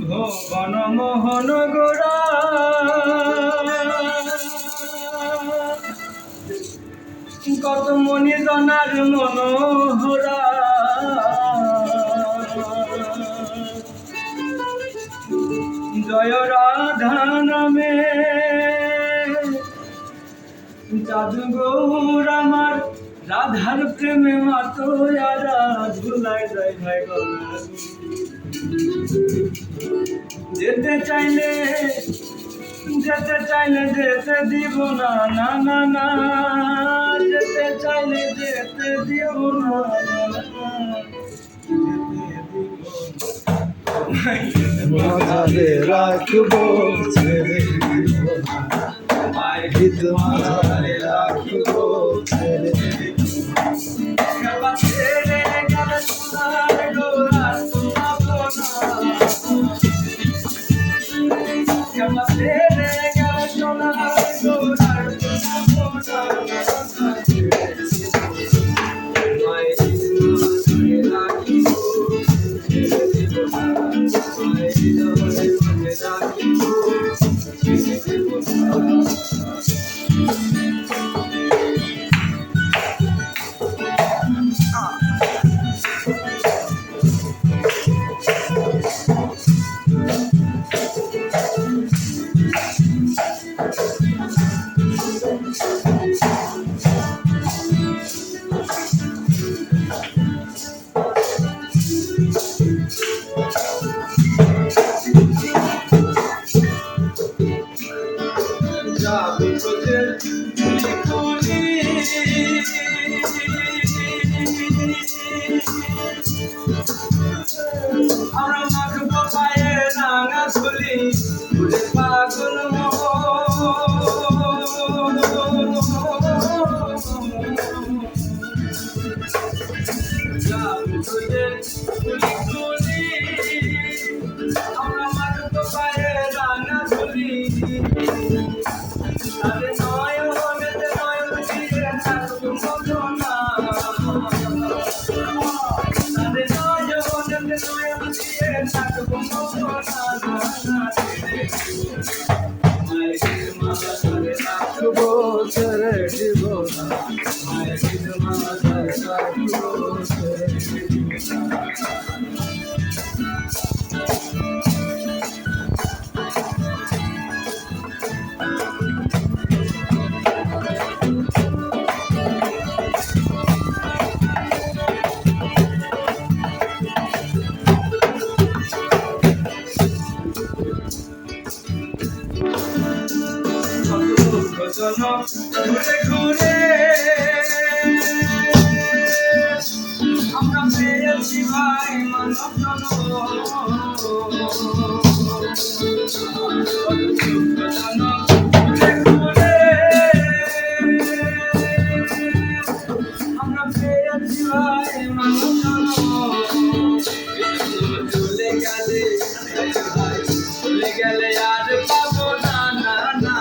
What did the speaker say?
ভুবন মোহন গোরা কত মনি জনার মনোহরা জয় রাধা নামে জাদু গৌর আমার রাধার প্রেমে মাতো ধুলাই যায় ভাই যেতে চাইলে যেতে দিব না না না না যেতে চাইলে যেতে দিব না মাঝারে রাখবো ছেড়ে দিব না গীত মাঝারে রাখবো ছেড়ে দিব আমরা মাখবো পায়ে রাঙা চুলি পাগল আমরা মাখবো পায়ে রাঙা চুলি তাদের নয়নেতে নয়ন দিয়ে থাকবো মজনা তাদের নয়নেতে নয়ন দিয়ে থাকবো মজনা রাখবো ছেড়ে দিব না গীত মাঝারে রাখবো ছেড়ে দিব না ঘুরে ঘুরে আমরা পেয়েছি ভাই মানব ঘুরে ঘুরে আমরা পেয়েছি ভাই মানব চলে গেলে আর পাবো না না না